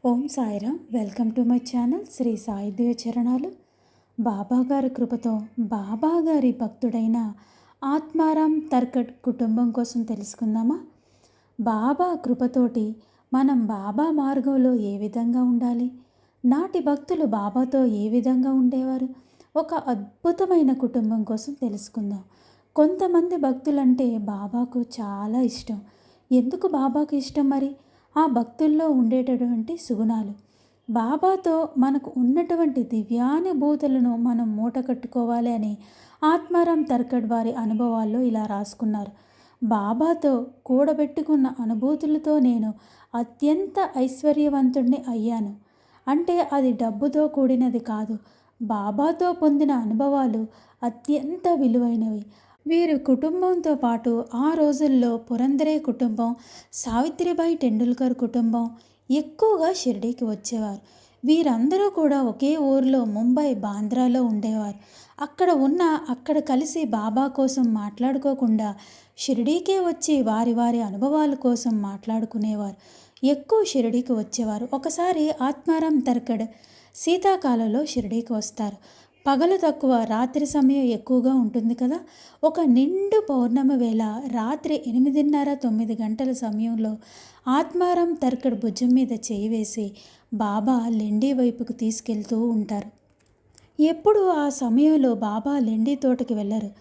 Om Sairam. Welcome to my channel Shri Sai దేవ చరణాలు. బాబాగారి కృపతో బాబాగారి భక్తుడైన ఆత్మారాం తర్కడ్ కుటుంబం కోసం తెలుసుకుందామా? బాబా కృపతోటి మనం బాబా మార్గంలో ఏ విధంగా ఉండాలి, నాటి భక్తులు బాబాతో ఏ విధంగా ఉండేవారు, ఒక అద్భుతమైన కుటుంబం కోసం తెలుసుకుందాం. కొంతమంది భక్తులంటే బాబాకు చాలా ఇష్టం. ఎందుకు బాబాకు ఇష్టం? మరి ఆ భక్తుల్లో ఉండేటటువంటి సుగుణాలు, బాబాతో మనకు ఉన్నటువంటి దివ్యానుభూతులను మనం మూట కట్టుకోవాలి అని ఆత్మారాం తర్కడ్ వారి అనుభవాల్లో ఇలా రాసుకున్నారు. బాబాతో కూడబెట్టుకున్న అనుభూతులతో నేను అత్యంత ఐశ్వర్యవంతుడిని అయ్యాను. అంటే అది డబ్బుతో కూడినది కాదు. బాబాతో పొందిన అనుభవాలు అత్యంత విలువైనవి. వీరి కుటుంబంతో పాటు ఆ రోజుల్లో పురందరే కుటుంబం, సావిత్రిబాయి టెండూల్కర్ కుటుంబం ఎక్కువగా షిరిడీకి వచ్చేవారు. వీరందరూ కూడా ఒకే ఊరిలో ముంబై, బాంద్రాలో ఉండేవారు. అక్కడ కలిసి బాబా కోసం మాట్లాడుకోకుండా షిరిడీకే వచ్చి వారి వారి అనుభవాల కోసం మాట్లాడుకునేవారు. ఎక్కువ షిరిడీకి వచ్చేవారు. ఒకసారి ఆత్మారాం తర్కడ్ శీతాకాలంలో షిరిడీకి వస్తారు. పగలు తక్కువ, రాత్రి సమయం ఎక్కువగా ఉంటుంది కదా. ఒక నిండు పౌర్ణమి వేళ రాత్రి 8:30-9 గంటల సమయంలో ఆత్మారాం తర్కడ్ భుజం మీద చేయి వేసి బాబా లెండి వైపుకు తీసుకెళ్తూ ఉంటారు. ఎప్పుడు ఆ సమయంలో బాబా లెండి తోటకి వెళ్ళరు.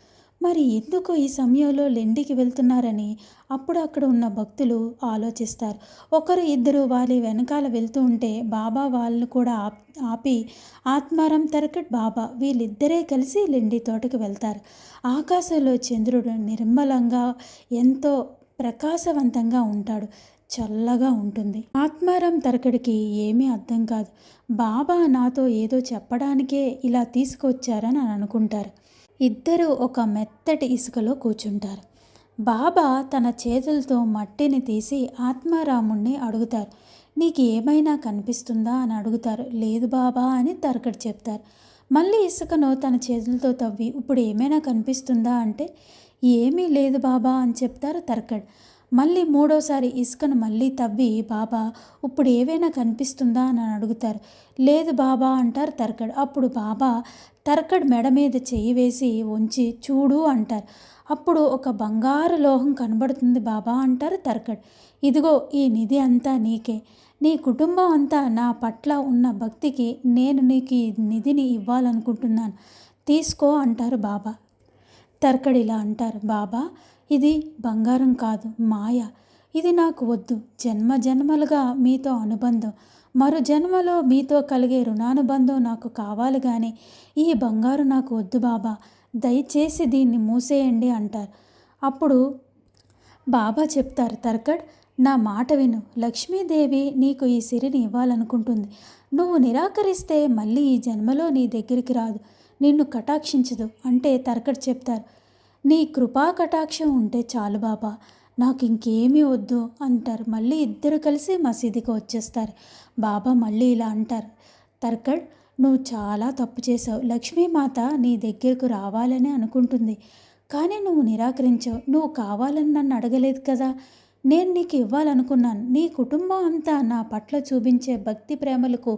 మరి ఎందుకు ఈ సమయంలో లెండికి వెళ్తున్నారని అప్పుడు అక్కడ ఉన్న భక్తులు ఆలోచిస్తారు. ఒకరు ఇద్దరు వారి వెనకాల వెళ్తూ ఉంటే బాబా వాళ్ళని కూడా ఆపి ఆత్మారాం తర్కడ్, బాబా వీళ్ళిద్దరే కలిసి లెండి తోటకి వెళ్తారు. ఆకాశంలో చంద్రుడు నిర్మలంగా ఎంతో ప్రకాశవంతంగా ఉంటాడు. చల్లగా ఉంటుంది. ఆత్మారాం తర్కడ్కి ఏమీ అర్థం కాదు. బాబా నాతో ఏదో చెప్పడానికే ఇలా తీసుకొచ్చారని అనుకుంటారు. ఇద్దరు ఒక మెత్తటి ఇసుకలో కూర్చుంటారు. బాబా తన చేతులతో మట్టిని తీసి ఆత్మారాముణ్ణి అడుగుతారు. నీకు ఏమైనా కనిపిస్తుందా అని అడుగుతారు. లేదు బాబా అని తర్కడ్ చెప్తారు. మళ్ళీ ఇసుకను తన చేతులతో తవ్వి ఇప్పుడు ఏమైనా కనిపిస్తుందా అంటే ఏమీ లేదు బాబా అని చెప్తారు తర్కడ్. మళ్ళీ మూడోసారి ఇసుకను మళ్ళీ తవ్వి బాబా ఇప్పుడు ఏవైనా కనిపిస్తుందా అని అడుగుతారు. లేదు బాబా అంటారు తర్కడ్. అప్పుడు బాబా తర్కడ్ మెడ మీద చెయ్యి వేసి ఉంచి చూడు అంటారు. అప్పుడు ఒక బంగారు లోహం కనబడుతుంది బాబా అంటారు తర్కడ్. ఇదిగో ఈ నిధి అంతా నీకే, నీ కుటుంబం అంతా నా పట్ల ఉన్న భక్తికి నేను నీకు ఈ నిధిని ఇవ్వాలనుకుంటున్నాను, తీసుకో అంటారు బాబా. తర్కడ్ ఇలా అంటారు, బాబా ఇది బంగారం కాదు, మాయ. ఇది నాకు వద్దు. జన్మ జన్మలుగా మీతో అనుబంధం, మరో జన్మలో మీతో కలిగే రుణానుబంధం నాకు కావాలి, కానీ ఈ బంగారు నాకు వద్దు బాబా, దయచేసి దీన్ని మూసేయండి అంటారు. అప్పుడు బాబా చెప్తారు, తర్కడ్ నా మాట విను. లక్ష్మీదేవి నీకు ఈ సిరిని ఇవ్వాలనుకుంటుంది. నువ్వు నిరాకరిస్తే మళ్ళీ ఈ జన్మలో నీ దగ్గరికి రాదు, నిన్ను కటాక్షించదు అంటే తర్కడ్ చెప్తారు, నీ కృపా కటాక్షం ఉంటే చాలు బాబా, నాకు ఇంకేమీ వద్దు అంటారు. మళ్ళీ ఇద్దరు కలిసి మసీదుకి వచ్చేస్తారు. బాబా మళ్ళీ ఇలా అంటారు, తర్కడ్ నువ్వు చాలా తప్పు చేసావు. లక్ష్మీమాత నీ దగ్గరకు రావాలని అనుకుంటుంది, కానీ నువ్వు నిరాకరించావు. నువ్వు కావాలని నన్ను అడగలేదు కదా, నేను నీకు ఇవ్వాలనుకున్నాను. నీ కుటుంబం అంతా నా పట్ల చూపించే భక్తి ప్రేమలకు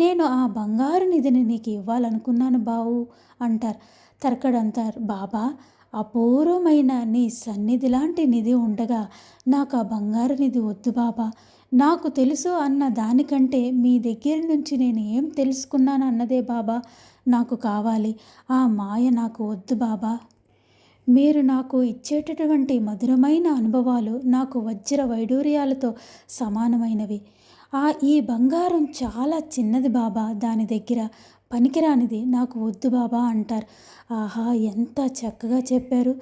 నేను ఆ బంగారు నిధిని నీకు ఇవ్వాలనుకున్నాను బావు అంటారు. తర్కడ్ అంటారు, బాబా అపూర్వమైన నీ సన్నిధి లాంటి నిధి ఉండగా నాకు ఆ బంగారు నిధి వద్దు బాబా. నాకు తెలుసు అన్న దానికంటే మీ దగ్గర నుంచి నేను ఏం తెలుసుకున్నాను అన్నదే బాబా నాకు కావాలి. ఆ మాయ నాకు వద్దు బాబా. మీరు నాకు ఇచ్చేటటువంటి మధురమైన అనుభవాలు నాకు వజ్ర వైడూర్యాలతో సమానమైనవి. ఈ బంగారం చాలా చిన్నది బాబా, దాని దగ్గర పనికిరానిది, నాకు వద్దు బాబా అంటారు. ఆహా, ఎంత చక్కగా చెప్పారు.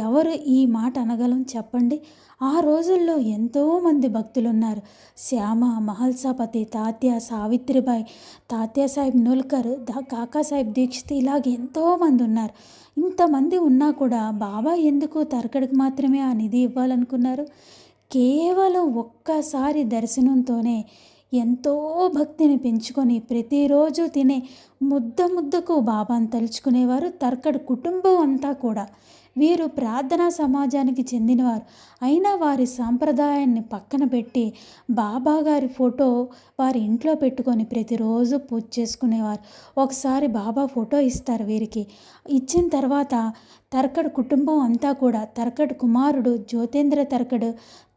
ఎవరు ఈ మాట అనగలం చెప్పండి. ఆ రోజుల్లో ఎంతోమంది భక్తులున్నారు. శ్యామ, మహల్సాపతి, తాత్య, సావిత్రిబాయి, తాత్య సాహెబ్ నూల్కర్, కాకాసాహెబ్ దీక్షిత్, ఇలాగ ఎంతోమంది ఉన్నారు. ఇంతమంది ఉన్నా కూడా బాబా ఎందుకు తర్కడ్కి మాత్రమే ఆ నిధి ఇవ్వాలనుకున్నారు? కేవలం ఒక్కసారి దర్శనంతోనే ఎంతో భక్తిని పెంచుకొని ప్రతిరోజు తినే ముద్దకు బాబాను తలుచుకునేవారు తర్కడ్ కుటుంబం అంతా కూడా. వీరు ప్రార్థనా సమాజానికి చెందినవారు అయినా వారి సాంప్రదాయాన్ని పక్కన పెట్టి బాబా గారి ఫోటో వారి ఇంట్లో పెట్టుకొని ప్రతిరోజు పూజ చేసుకునేవారు. ఒకసారి బాబా ఫోటో ఇస్తారు వీరికి. ఇచ్చిన తర్వాత తర్కడ్ కుటుంబం అంతా కూడా తర్కడ్ కుమారుడు జ్యోతేంద్ర తర్కడ్,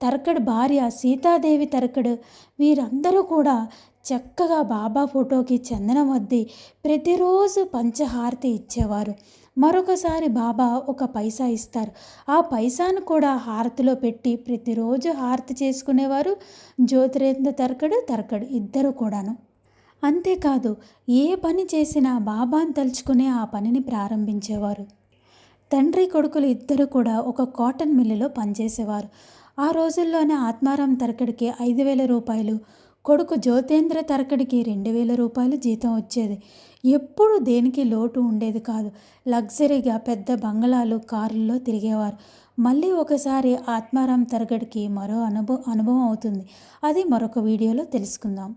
తర్కడ్ భార్య సీతాదేవి తర్కడ్ వీరందరూ కూడా చక్కగా బాబా ఫోటోకి చందనం వద్ది ప్రతిరోజు పంచహారతి ఇచ్చేవారు. మరొకసారి బాబా ఒక పైసా ఇస్తారు. ఆ పైసాను కూడా హారతిలో పెట్టి ప్రతిరోజు హారతి చేసుకునేవారు జ్యోతిరేంద్ర తర్కడ్ ఇద్దరు కూడాను. అంతేకాదు ఏ పని చేసినా బాబాను తలుచుకునే ఆ పనిని ప్రారంభించేవారు. తండ్రి కొడుకులు ఇద్దరు కూడా ఒక కాటన్ మిల్లులో పనిచేసేవారు. ఆ రోజుల్లోనే ఆత్మారాం తర్కడ్కి 5,000 రూపాయలు, కొడుకు జ్యోతేంద్ర తర్కడ్కి 2,000 రూపాయలు జీతం వచ్చేది. ఎప్పుడు దేనికి లోటు ఉండేది కాదు. లగ్జరీగా పెద్ద బంగళాలు, కారుల్లో తిరిగేవారు. మళ్ళీ ఒకసారి ఆత్మారాం తర్కడ్కి మరో అనుభవం అవుతుంది. అది మరొక వీడియోలో తెలుసుకుందాం.